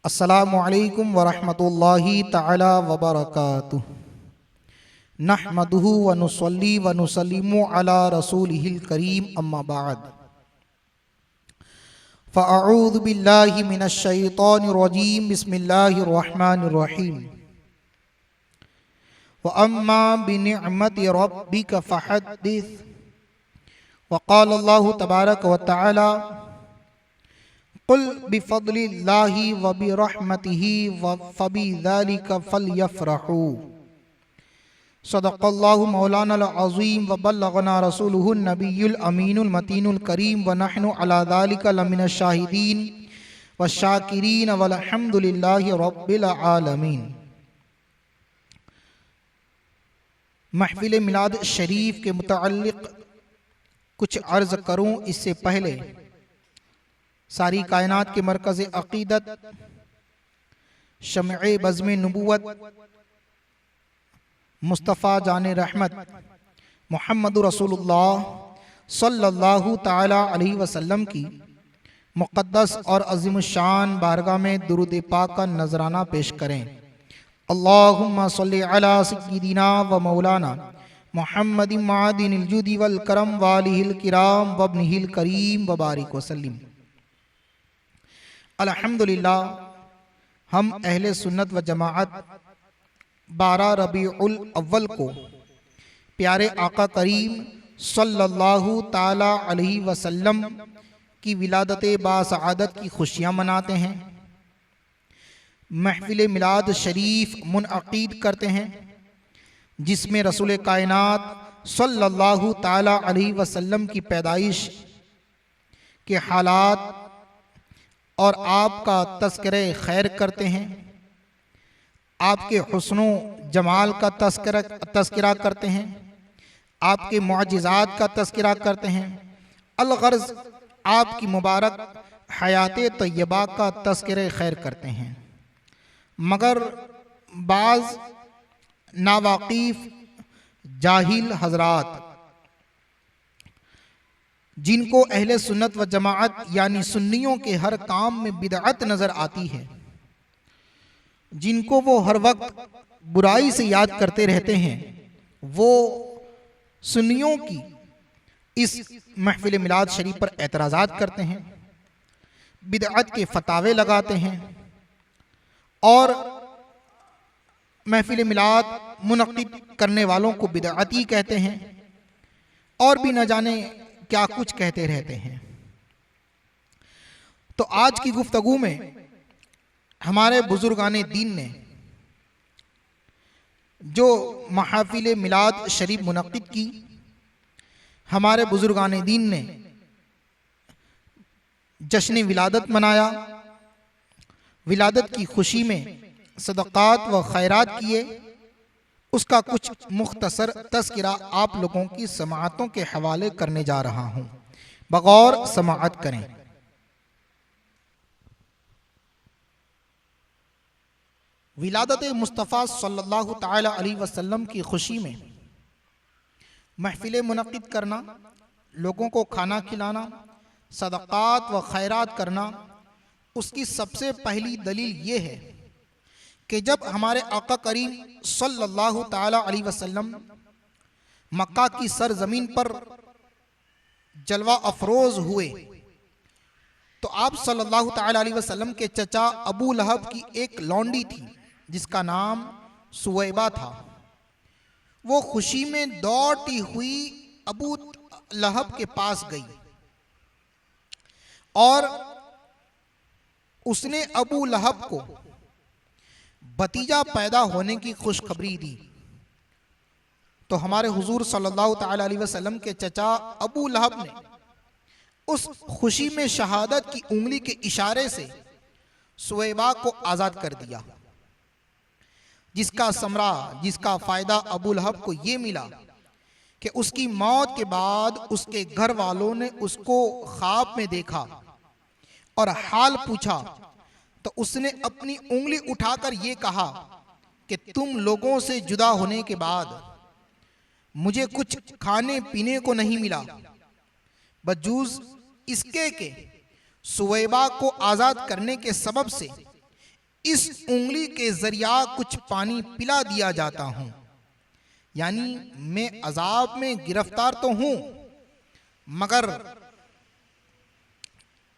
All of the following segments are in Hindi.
अस्सलामु अलैकुम वरहमतुल्लाहि तआला वबरकातुहु। नहमदुहु व नुसल्ली व नुसल्लिमु अला रसूलिहिल करीम अम्मा बाद। फ़अऊज़ु बिल्लाहि मिनश शैतानिर रजीम बिस्मिल्लाहिर रहमानिर रहीम। व अम्मा बिनिअमति रब्बिका फ़हद्दिस। व क़ाला अल्लाहु तबारक व तआला कुल बिफ़द्लिल्लाहि व बिरहमतिही व फ़बिज़ालिका फ़लयफ़रहू। सदक़ल्लाहु मौलाना अज़ीम व बल्लगना रसूलुहुन नबियुल अमीनुल मतीनुल करीम व नहनु अला ज़ालिका लमिनश शाहिदीन व शाकिरीन वल्हम्दुलिल्लाहि रब्बिल आलमीन। महफ़िल मिलाद शरीफ के मुतअल्लिक़ कुछ अर्ज़ करूँ इससे पहले सारी कायनात के मरकज़ अक़ीदत शम्अ बज़्म नबुव्वत मुस्तफ़ा जान रहमत मुहम्मदुर रसूलुल्लाह सल्लल्लाहु ताला अलैहि वसल्लम की मुक़द्दस और अज़ीमुश्शान बारगाह में दुरूद पाक का नजराना पेश करें। अल्लाहुम्मा सल्लि अला सय्यिदिना व मौलाना मुहम्मदिन मादिनिल जुदी वल करम वालिहिल किराम व इब्निहिल करीम व बारिक वसल्लिम। अल्हम्दुलिल्लाह, हम अहले सुन्नत व जमाअत 12 रबीउल अव्वल को प्यारे आका करीम सल्लल्लाहु ताला अलैहि वसल्लम की विलादत बासआदत की खुशियाँ मनाते हैं। महफिल मिलाद शरीफ मुनअक़ीद करते हैं जिसमें रसूल कायनात सल्लल्लाहु ताला अलैहि वसल्लम की पैदाइश के हालात और आपका तज़किरा खैर करते हैं, आपके हुस्नो जमाल का तज़किरा करते हैं, आपके मुअजिज़ात का तज़किरा करते हैं। अलग़र्ज़ आपकी मुबारक हयात तय्यबा का तज़किरा खैर करते हैं। मगर बाज़ नावाक़िफ़ जाहिल हज़रात जिनको अहले सुन्नत व जमाअत यानी सुन्नियों के हर काम में बिदअत नज़र आती है, जिनको वो हर वक्त बुराई से याद करते रहते हैं, वो सुन्नियों की इस महफिल मिलाद शरीफ पर एतराज़ात करते हैं, बिदअत के फतावे लगाते हैं और महफिल मिलाद मुनक़्क़िद करने वालों को बिदअती कहते हैं और भी न जाने क्या कुछ कहते रहते हैं। तो आज की गुफ्तगू में हमारे बुजुर्गान दीन ने जो महफिल मिलाद शरीफ मुनक़्क़िद की, हमारे बुजुर्गान दीन ने जश्न विलादत मनाया, विलादत की खुशी में सदक़ात व खैरात किए, उसका कुछ मुख्तसर तज़किरा आप लोगों की समाअतों के हवाले करने जा रहा हूँ। बग़ौर समाअत करें। विलादत मुस्तफ़ा सल्लल्लाहु ताला अलैहि वसल्लम की खुशी में महफिल मुनक़्क़िद करना, लोगों को खाना खिलाना, सदक़ात व खैरात करना, उसकी सबसे पहली दलील ये है कि जब हमारे आका करीम सल्लल्लाहु ताला अलैहि वसल्लम मक्का की सरजमीन पर जलवा अफरोज हुए तो आप सल्लल्लाहु ताला अलैहि वसल्लम के चचा अबू लहब की एक लौंडी थी जिसका नाम सुवैबा था। वो खुशी में दौड़ती हुई अबू लहब के पास गई और उसने अबू लहब को भतीजा पैदा होने की खुशखबरी दी। तो हमारे हुजूर सल्लल्लाहु ताला अलैहि वसल्लम के चचा अबू लहब ने उस खुशी में शहादत की उंगली के इशारे से सुवैबा को आज़ाद कर दिया, जिसका समरा, जिसका फ़ायदा अबू लहब को ये मिला कि उसकी मौत के बाद उसके घर वालों ने उसको ख्वाब में देखा और हाल पूछा तो उसने अपनी उंगली उठाकर ये कहा कि तुम लोगों से जुदा होने के बाद मुझे कुछ खाने पीने को नहीं मिला, बजूज़ इसके के सुवैबा को आज़ाद करने के सबब से इस उंगली के जरिया कुछ पानी पिला दिया जाता हूं, यानी मैं अजाब में गिरफ्तार तो हूं मगर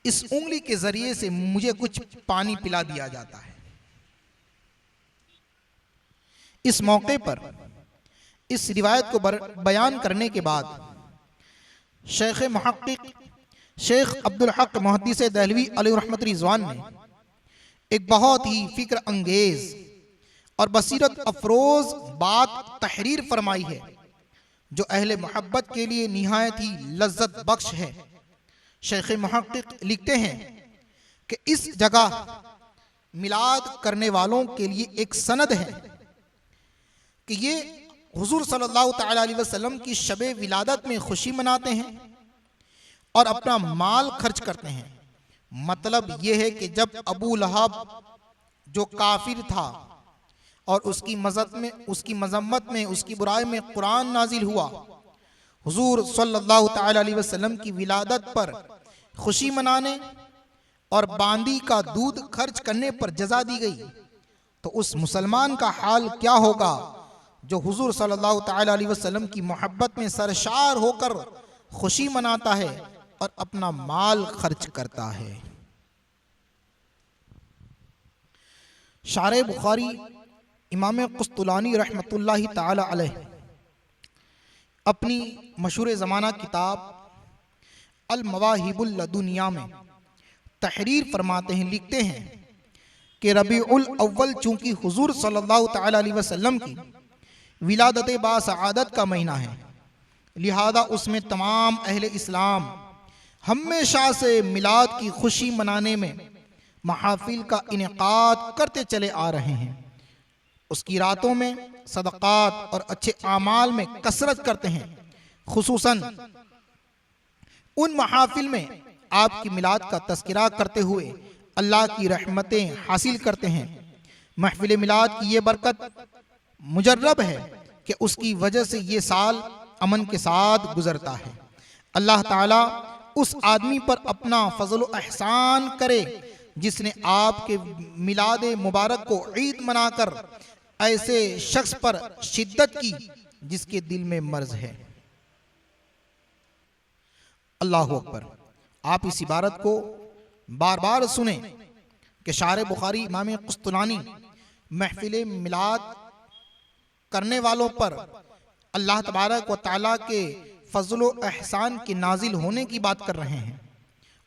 इस उंगली के जरिए से मुझे कुछ पानी पिला दिया जाता है। इस मौके पर इस रिवायत को बयान करने के बाद शेख मुहक्किक शेख अब्दुल हक मुहद्दिस दहलवी अलैहि रहमत रिज़वान ने एक बहुत ही फिक्र अंगेज और बसीरत अफरोज बात तहरीर फरमाई है, जो अहले मोहब्बत के लिए निहायत ही लज्जत बख्श है। शेख मुहक्किक लिखते हैं कि इस जगह मिलाद करने वालों के लिए एक सनद है कि ये हुजूर सल्लल्लाहु तआला अलैहि वसल्लम की शबे विलादत में खुशी मनाते हैं और अपना माल खर्च करते हैं। मतलब ये है कि जब अबू लहब जो काफिर था और उसकी मजम्मत में उसकी बुराई में कुरान नाजिल हुआ, हुजूर सल्लल्लाहु तआला अलैहि वसल्लम की विलादत पर खुशी मनाने और बांदी का दूध खर्च करने पर जजा दी गई, तो उस मुसलमान का हाल क्या होगा जो हुजूर सल्लल्लाहु तआला अलैहि वसल्लम की मोहब्बत में सरशार होकर खुशी मनाता है और अपना माल खर्च करता है। शारे बुखारी इमाम कुस्तुलानी रहमतुल्लाहि ताला अलैह अपनी मशहूर ज़माना किताब अल मवाहिबुल लदुनिया में तहरीर फरमाते हैं, लिखते हैं कि रबीउल अव्वल चूंकि हुजूर सल्लल्लाहु तआला अलैहि वसल्लम की विलादत बासआदत का महीना है, लिहाजा उसमें तमाम अहले इस्लाम हमेशा से मिलाद की खुशी मनाने में महाफिल का इनेकाद करते चले आ रहे हैं। उसकी रातों में सदक़ात और अच्छे आमाल में कसरत करते हैं। खुसूसन उन महाफिल में आपकी मिलाद का तज़किरा करते हुए अल्लाह की रहमतें हासिल करते हैं। महफिल मिलाद की ये बरकत मुजर्रब है कि उसकी वजह से ये साल अमन के साथ गुजरता है। अल्लाह ताला उस आदमी पर अपना फजल एहसान करे जिसने आपके मिलाद मुबारक को ईद मनाकर ऐसे शख्स पर शिद्दत की जिसके दिल में मर्ज है। अल्लाह अकबर। आप इस इबारत को बार बार सुने कि शारे बुखारी इमाम कुस्तुलानी महफिल मिलाद करने वालों पर अल्लाह तबारक व तआला के फजल व एहसान के नाजिल होने की बात कर रहे हैं।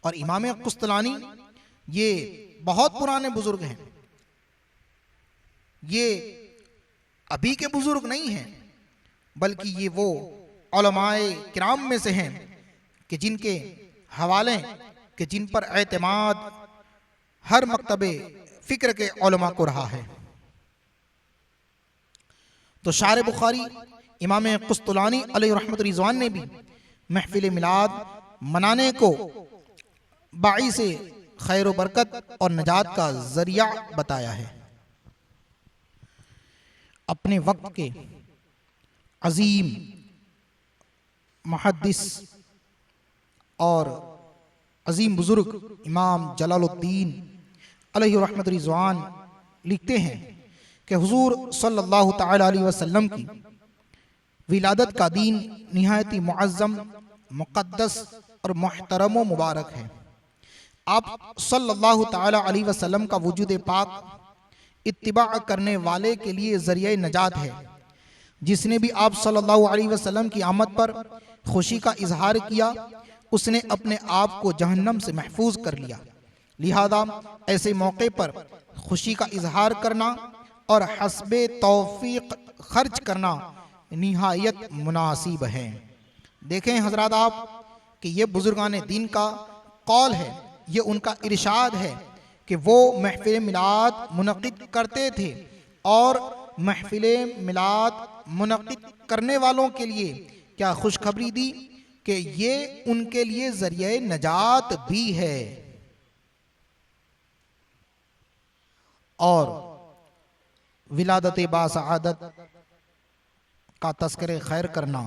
और इमाम कुस्तुलानी ये बहुत पुराने बुजुर्ग हैं, ये अभी के बुजुर्ग नहीं हैं, बल्कि ये वो उलमाए किराम में से हैं कि जिनके हवाले कि जिन पर एतमाद हर मकतबे फिक्र के उलमा को रहा है। तो शारे बुखारी इमाम कुस्तुलानी अलैहि रहमत रिज़वान ने भी महफिल मिलाद मनाने को बाइस खैर व बरकत और नजात का जरिया बताया है। अपने वक्त के अजीम मुहद्दिस और अजीम बुजुर्ग इमाम जलालुद्दीन अलैहि रहमत रिज़वान लिखते हैं कि हुजूर सल्लल्लाहु तआला अलैहि वसल्लम की विलादत का दीन निहायत ही मुअज़्ज़म, मुक़द्दस और मुहतरम व मुबारक है। आप सल्लल्लाहु तआला अलैहि वसल्लम का वजूद पाक इत्तिबा करने वाले के लिए ज़रिया नजात है। जिसने भी आप सल्लल्लाहु अलैहि वसल्लम की आमद पर खुशी का इजहार किया, उसने अपने आप को जहन्नम से महफूज कर लिया। लिहाजा ऐसे मौके पर खुशी का इजहार करना और हस्बे तौफीक खर्च करना निहायत मुनासिब है। देखें हजरात आप कि ये बुजुर्गान दीन का कौल है, ये उनका इरशाद है कि वो महफिल मिलाद मुनक़िद करते थे और महफिल मिलाद मुनक़िद करने वालों के लिए क्या खुशखबरी दी कि ये उनके लिए ज़रिया नजात भी है। और विलादत बासआदत का तज़किरा खैर करना,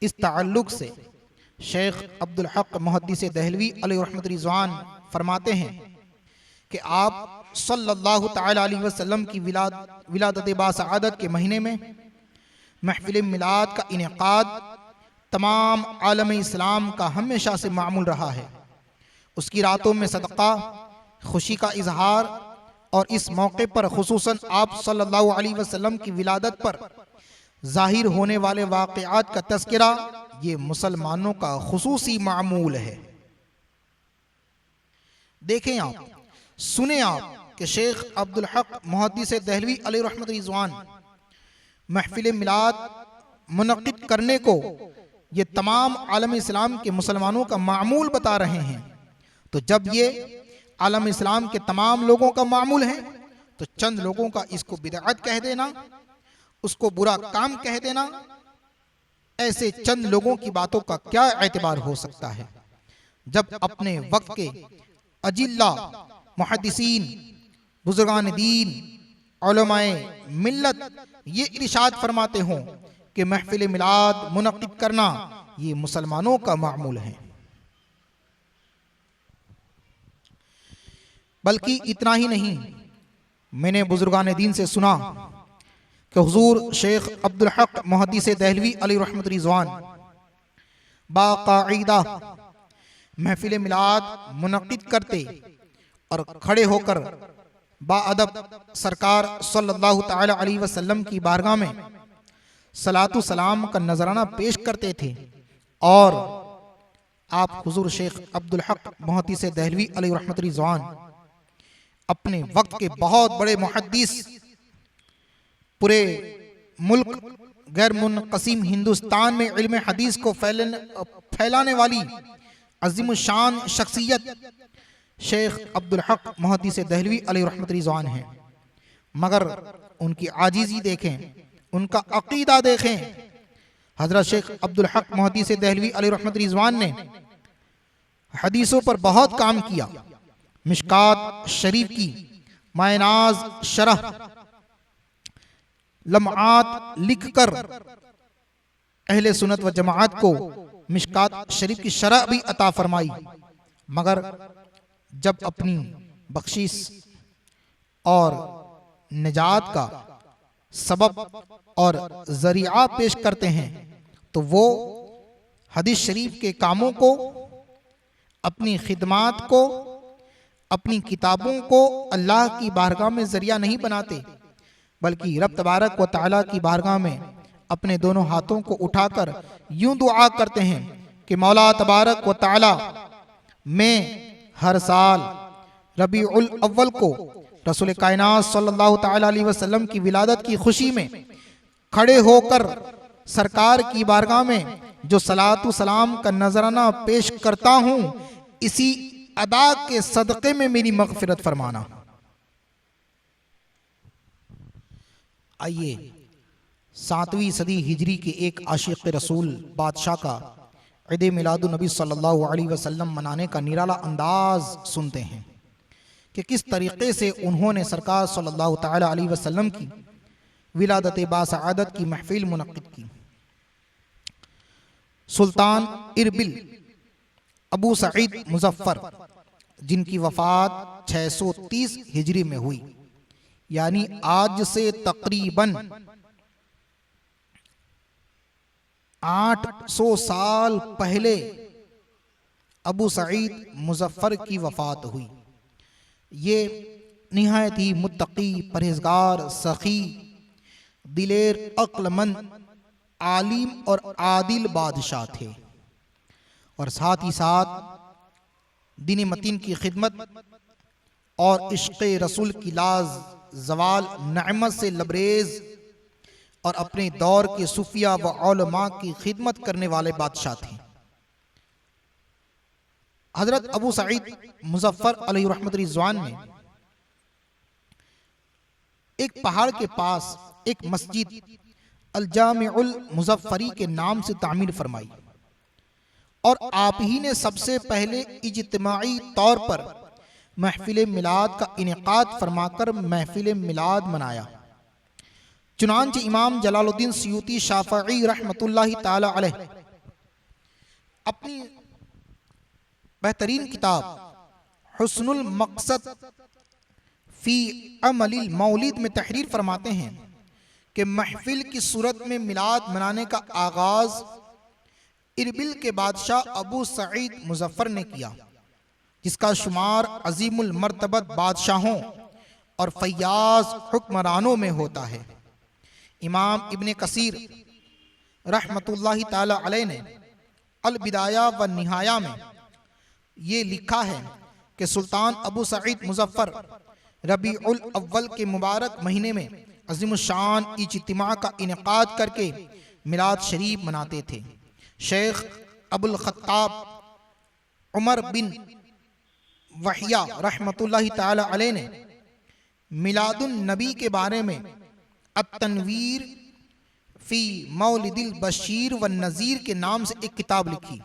इस ताल्लुक़ से शेख अब्दुल हक मुहद्दिस दहलवी अलैहि रहमत रिज़वान फरमाते हैं कि आप सल्लल्लाहु ताला अलैहि वसल्लम की विलादत बासआदत के महीने में महफिल मिलाद का इनेकाद तमाम आलम इस्लाम का हमेशा से मामूल रहा है। उसकी रातों में सदका, खुशी का इजहार और इस मौके पर खुसूसन आप सल्लल्लाहु अलैहि वसल्लम की विलादत पर जाहिर होने वाले वाक़यात का तज़किरा ये मुसलमानों का खुसूसी मामूल है। देखें आप, सुने आप कि शेख अब्दुल हक मुहद्दिस दहलवी अलैहि रहमत रिज़वान महफिल मिलाद मुनक़िद करने को ये तमाम आलम इस्लाम के मुसलमानों का मामूल बता रहे हैं। तो जब ये आलम इस्लाम के तमाम लोगों का मामूल है तो चंद लोगों का इसको बिदअत कह देना, उसको बुरा काम कह देना, ऐसे चंद लोगों की बातों का क्या एतबार हो सकता है, जब अपने वक्त के अजिल्ला मुहद्दिसीन, बुजुर्गान दीन, उलमाए मिल्लत ये इरशाद फरमाते हों कि महफिल मिलाद मुनक़िद करना ये मुसलमानों का मामूल है। बल्कि इतना ही नहीं, मैंने बुजुर्गान दीन से सुना कि हुजूर शेख अब्दुल हक मुहद्दिस दहलवी अलैहि रहमत रिज़वान बाकायदा महफिल मिलाद मुनक़िद करते और खड़े होकर बाअदब सरकार सल्लल्लाहु ताला अलैहि वसल्लम की बारगाह में सलातु सलाम का नजराना पेश करते थे। और आप हुजूर शेख अब्दुल हक मुहद्दिस दहलवी अलैहि रहमत रिज़वान अपने वक्त के बहुत बड़े मुहद्दिस, पूरे मुल्क गैर मुनक़सिम हिंदुस्तान में इल्म हदीस को फैलाने वाली अज़ीम शान शख्सियत शेख अब्दुल हक मुहद्दिस दहलवी अलैहि रहमत रिज़वान हैं। मगर उनकी आजीज़ी देखें, उनका अक़ीदा देखें। हज़रत शेख अब्दुल हक मुहद्दिस दहलवी अलैहि रहमत रिज़वान ने हदीसों पर बहुत काम किया। मिशकात शरीफ की मायनाज शरह लम्हात लिखकर अहले सुन्नत व जमाअत को मिशकात शरीफ की शरह भी अता फरमाई। मगर जब अपनी बख्शिश और निजात का सबब और जरिया पेश करते हैं तो वो हदीस शरीफ के कामों को, अपनी खिदमात को, अपनी किताबों को अल्लाह की बारगाह में जरिया नहीं बनाते, बल्कि रब तबारक व तआला की बारगाह में अपने दोनों हाथों को उठाकर यूं दुआ करते हैं कि मौला तबारक व तआला मैं हर साल रबीउल अव्वल को रसूल कायनात सल्लल्लाहु ताला अलैहि वसल्लम की विलादत की खुशी में खड़े होकर सरकार की बारगाह में जो सलातु सलाम का नजराना पेश करता हूँ, इसी अदा के सदक़े में मेरी मग़फ़िरत फरमाना। आइए 7वीं सदी हिजरी के एक आशिक़ रसूल बादशाह का ईद मिलादुन नबी सल्लल्लाहु अलैहि वसल्लम मनाने का निराला अंदाज सुनते हैं कि किस तरीक़े से उन्होंने सरकार सल्लल्लाहु ताला अलैहि वसल्लम की विलादत बासआदत की महफिल मुनक़िद की। सुल्तान इरबिल अबू सईद मुज़फ़्फ़र, जिनकी वफ़ात 630 हिजरी में हुई, यानी आज से तकरीबन 800 साल पहले अबू सईद मुज़फ़्फ़र की वफ़ात हुई। ये निहायत ही मुत्तकी, परहेज़गार, सखी, दिलेर, अक्लमंद, आलिम और आदिल बादशाह थे। और साथ ही साथ दीन मतीन की खिदमत और इश्क़ रसूल की लाज जवाल नअमत से लबरेज और अपने दौर के सूफिया व उलमा की खिदमत करने वाले बादशाह थे। हजरत अबू सईद मुज़फ़्फ़र अलैहि रहमत रिज़वान ने एक पहाड़ के पास एक मस्जिद अल जामिउल मुज़फ़्फ़री के नाम से तामीर फरमाई और आप ही ने सबसे पहले इज्तिमाई तौर पर महफिल मिलाद का इनेकाद फरमाकर महफिल मिलाद मनाया। चुनांचे इमाम जलालुद्दीन सयूती शाफ़िई रहमतुल्लाहि ताला अलैह अपनी बेहतरीन किताब हुस्नुल मक़सद फ़ी अमलिल मौलिद में तहरीर फरमाते हैं कि महफिल की सूरत में मिलाद मनाने का आगाज़ इरबिल के बादशाह अबू सईद मुजफ्फर ने किया, जिसका शुमार अजीमुल मर्तबत बादशाहों और फैयाज हुक्मरानों में होता है। इमाम इब्ने कसीर रहमतुल्लाहि ताला अलैह ने अल बिदाया व निहाया में ये लिखा है कि सुल्तान अबू सईद मुजफ्फर रबीउल अव्वल के मुबारक महीने में अज़ीमुश्शान इज्तिमा का इनेकाद करके मिलाद शरीफ मनाते थे। शेख अबुल खत्ताब उमर बिन वहिया रहमतुल्लाहि ताला अलैह ने मिलादुन नबी के बारे में अत-तनवीर फ़ी मौलिदिल बशीर व नज़ीर के नाम से एक किताब लिखी।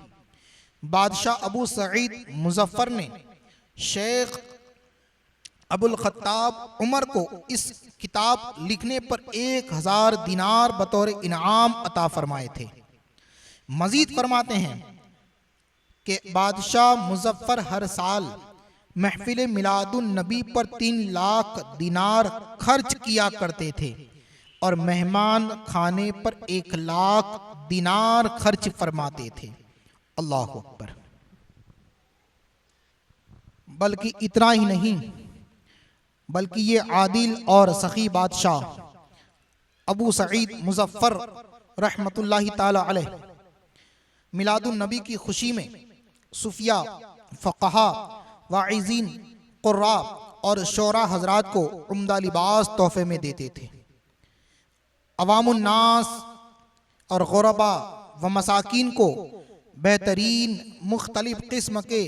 बादशाह अबू सईद मुजफ्फर ने शेख अबुल खत्ताब उमर को इस किताब लिखने पर 1000 दिनार बतौर इनाम अता फरमाए थे। मजीद फरमाते हैं कि बादशाह मुजफ्फर हर साल महफिल मिलादुन नबी पर 3 लाख दिनार खर्च किया करते थे और मेहमान खाने पर 1 लाख दिनार खर्च फरमाते थे। अल्लाहु अकबर। बल्कि इतना ही नहीं, बल्कि ये आदिल और सखी बादशाह अबू सईद मुजफ्फर रहमतुल्लाहि ताला अलैह मिलादुन नबी की खुशी में सूफिया, फ़क़हा, वाइज़ीन, क़ुर्रा और शोरा हजरात को उम्दा लिबास तोहफे में देते थे। अवामुन नास और गुरबा व मसाकीन को बेहतरीन मुख्तलिफ किस्म के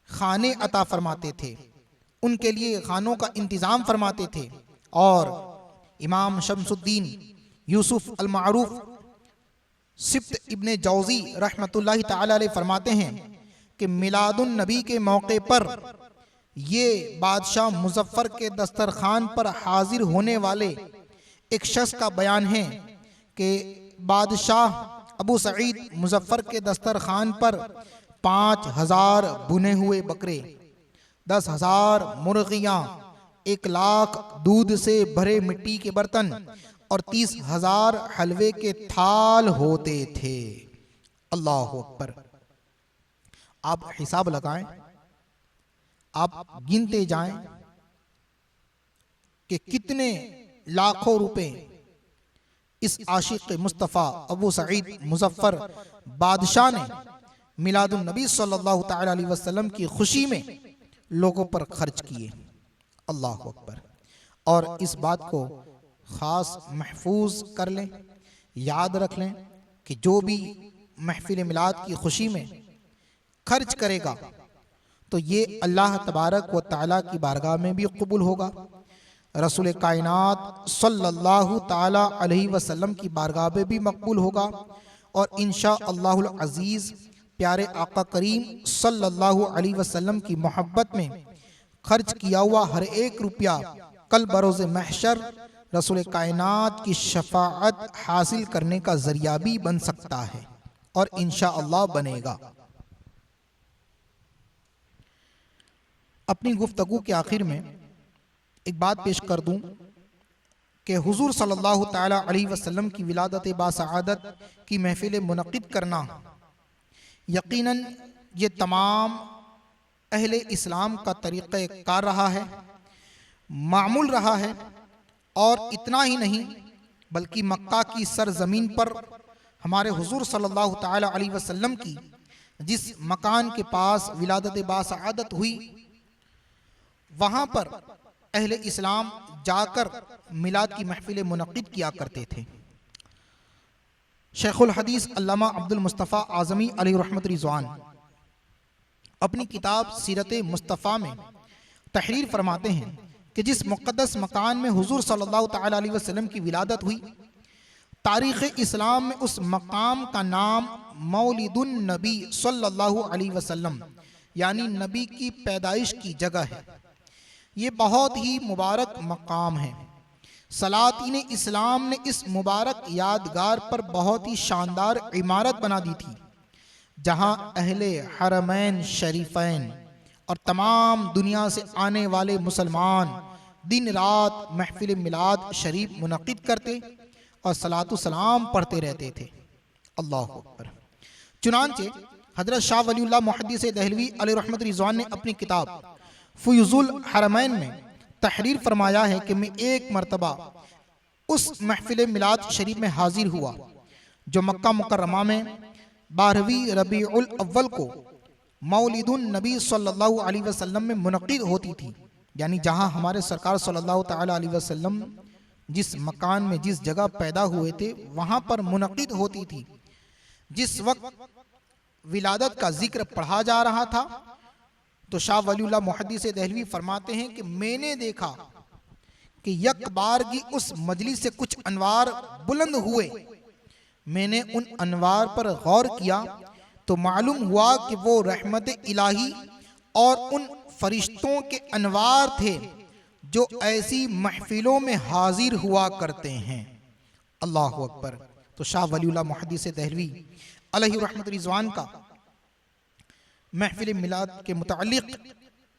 खाने अता फरमाते थे, उनके लिए खानों का इंतज़ाम फरमाते थे। और इमाम शमसुद्दीन यूसुफ अल मारूफ सिब्त इब्ने जौज़ी रहमतुल्लाहि ताला अलैह फरमाते हैं कि मिलादुन नबी के मौके पर ये बादशाह मुजफ्फर के दस्तरखान पर हाजिर होने वाले एक शख्स का बयान है कि बादशाह अबू सईद मुजफ्फर के दस्तरखान पर 5000 बुने हुए बकरे, 10,000 मुर्गियाँ, 1 लाख दूध से भरे मिट्टी के बर्तन और 30,000 हलवे के थाल होते थे। अल्लाहु अकबर। आप हिसाब लगाएं, आप गिनते जाएं कि कितने लाखों रुपए इस आशिक मुस्तफ़ा अबू सईद मुजफ्फर बादशाह ने मिलादुन नबी सल्लल्लाहु ताला अलैहि वसल्लम की खुशी में लोगों पर खर्च किए। अल्लाहु अकबर। और इस बात को ख़ास महफूज कर लें, याद रख लें कि जो भी महफिल मिलाद की खुशी में खर्च करेगा तो ये अल्लाह तबारक व तआला की बारगाह में भी कबूल होगा, रसूल कायनात सल्लल्लाहु ताला अलैहि वसल्लम की बारगाह में भी मकबूल होगा और इंशाअल्लाहुल अज़ीज़ प्यारे आका करीम सल्लल्लाहु अलैहि वसल्लम की मोहब्बत में खर्च किया हुआ हर 1 रुपया कल बरोज़ महशर रसूल कायनात की शफाअत हासिल करने का ज़रिया भी बन सकता है और इंशाअल्लाह बनेगा। अपनी गुफ्तगू के आखिर में एक बात पेश कर दूं कि हुजूर सल्लल्लाहु ताला अलैहि वसल्लम की विलादत बासआदत की महफिल मुनक़िद करना यकीनन ये तमाम अहले इस्लाम का तरीक़ा कार रहा है, मामूल रहा है। और इतना ही नहीं बल्कि मक्का की सरजमीन पर हमारे हुजूर सल्लल्लाहु ताला अलैहि वसल्लम की जिस मकान के पास विलादत बासआदत हुई वहाँ पर अहले इस्लाम जाकर मिलाद की महफिल मुनक़िद किया करते थे। शेखुल हदीस अल्लामा अब्दुल मुस्तफ़ा आज़मी अलैहि रहमत रिज़वान अपनी किताब सीरत मुस्तफ़ा में तहरीर फरमाते हैं कि जिस मुक़द्दस मकान में हुजूर सल्लल्लाहु ताला अलैहि वसल्लम की विलादत हुई, तारीख़ इस्लाम में उस मकाम का नाम मौलिदुन नबी सल्लल्लाहु अलैहि वसल्लम यानी नबी की पैदाइश की जगह है। ये बहुत ही मुबारक मकाम है। सलातीन इस्लाम ने इस मुबारक यादगार पर बहुत ही शानदार इमारत बना दी थी, जहाँ अहले हरमैन शरीफैन और तमाम दुनिया से आने वाले मुसलमान दिन रात महफिल मिलाद शरीफ मुनक़िद करते और सलातु सलाम पढ़ते रहते थे। अल्लाह अकबर। चुनांचे हज़रत शाह वलीउल्लाह मुहद्दिस दहलवी अलैहि रहमत रिज़वान ने अपनी किताब फ़ुयूज़ुल हरमैन में तहरीर फरमाया है कि मैं एक मरतबा उस महफिल मिलाद शरीफ में हाजिर हुआ जो मक्का मुकर्रमा में 12वीं रबीउल अव्वल को मौलिदुन नबी सल्लल्लाहु अलैहि वसल्लम में मुनक़िद होती थी। यानी जहाँ हमारे सरकार सल्लल्लाहु ताला अलैहि वसल्लम जिस मकान में जिस जगह पैदा हुए थे वहाँ पर मुनक़िद होती थी। जिस वक्त विलादत का जिक्र पढ़ा जा रहा था तो शाह वलीउल्लाह मुहद्दिस दहलवी फरमाते हैं कि मैंने देखा कि यक बार की उस मजलिस से कुछ अनवार बुलंद हुए। मैंने उन अनवार पर गौर किया तो मालूम हुआ कि वो रहमत इलाही और उन फरिश्तों के अनवार थे जो ऐसी महफिलों में हाजिर हुआ करते हैं। अल्लाह अकबर। तो शाह वलीउल्लाह मुहद्दिस दहलवी अलैहि रहमत रिज़वान का महफिल मिलाद के मुतालिक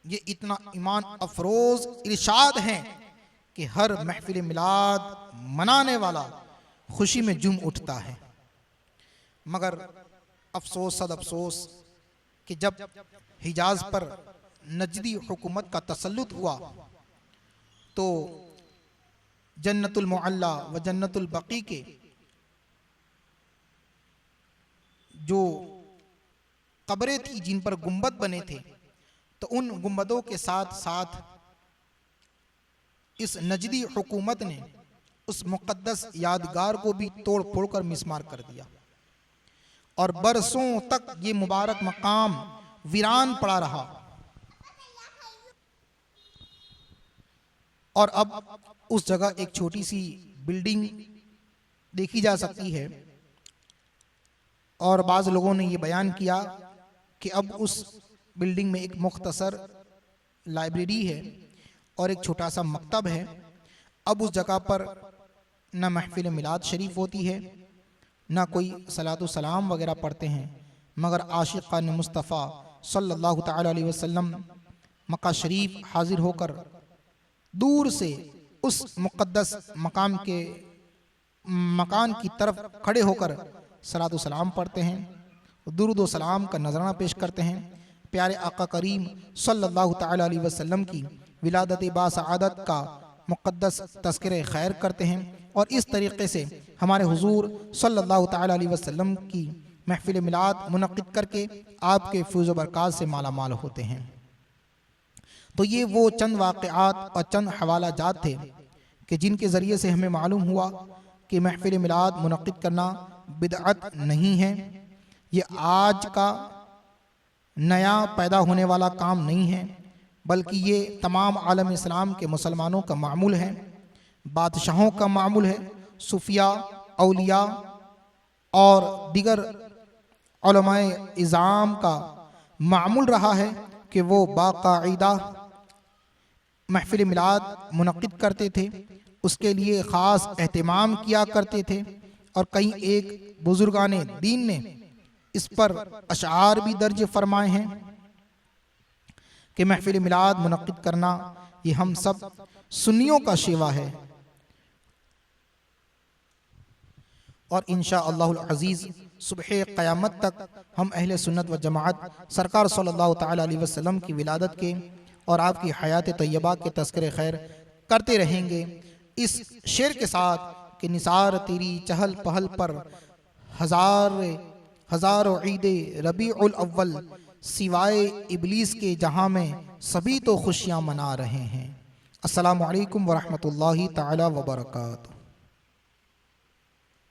ये इतना ईमान अफरोज इरशाद है कि हर महफिल मिलाद मनाने वाला खुशी में जुम उठता है। मगर अफसोस सद अफसोस कि जब हिजाज पर नजदी हुकूमत का तसल्लुत हुआ तो जन्नतुल मुअल्ला व जन्नतुल बकी के जो कब्रें थी जिन पर गुंबद बने थे तो उन गुंबदों के साथ साथ इस नजदी हुकूमत ने उस मुक़द्दस यादगार को भी तोड़ फोड़ कर मिसमार कर दिया और बरसों तक ये मुबारक मकाम वीरान पड़ा रहा। और अब उस जगह एक छोटी सी बिल्डिंग देखी जा सकती है और बाज़ लोगों ने ये बयान किया कि अब उस बिल्डिंग में एक मुख्तसर लाइब्रेरी है और एक छोटा सा मकतब है। अब उस जगह पर न महफिल मिलाद शरीफ होती है न कोई सलातु सलाम वगैरह पढ़ते हैं, मगर आशिक़ान मुस्तफ़ा सल्लल्लाहु ताला अलैहि वसल्लम मक्का शरीफ हाजिर होकर दूर से उस मुक़द्दस मकान की तरफ खड़े होकर सलातु सलाम पढ़ते हैं, दुरूद व सलाम का नजराना पेश करते हैं। प्यारे आका करीम सल्लल्लाहु ताला अलैहि वसल्लम की विलादत बासआदत का मुक़द्दस तज़किरे खैर करते हैं और इस तरीक़े से हमारे हुज़ूर सल्लल्लाहु ताला अलैहि वसल्लम की महफिल मिलाद मुनक़िद करके आपके फ़ैज़ व बरक़ात से माला माल होते हैं। तो ये वो चंद वाक़यात और चंद हवाला जात थे कि जिनके ज़रिए से हमें मालूम हुआ कि महफिल मिलाद मुनक़िद करना बिदअत नहीं है। ये आज का नया पैदा होने वाला काम नहीं है, बल्कि ये तमाम आलम इस्लाम के मुसलमानों का मामूल है, बादशाहों का मामूल है, सूफिया, औलिया और दिगर उलमाए इज़ाम का मामूल रहा है कि वो बाकायदा महफिल मिलाद मुनक़िद करते थे, उसके लिए ख़ास एहतिमाम किया करते थे। और कई एक बुजुर्गाने दीन ने इस पर अशार भी दर्ज फरमाए हैं कि महफिल मिलाद मुनक़िद करना ये हम सब सुन्नियों का शिवा है। और इंशाअल्लाहुल अज़ीज़ सुबह क़यामत तक हम अहले सुन्नत व जमाअत सरकार सल्लल्लाहु ताला अलैहि वसल्लम की विलादत के और आपकी हयात तय्यबा के तज़किरे खैर करते रहेंगे इस शेर के साथ कि निसार तेरी चहल पहल पर हज़ारों ईदे रबीउल अव्वल सिवाए इबलीस के जहाँ में सभी तो खुशियाँ मना रहे हैं। अस्सलामु अलैकुम व रहमतुल्लाहि ताला व बरकातुहू।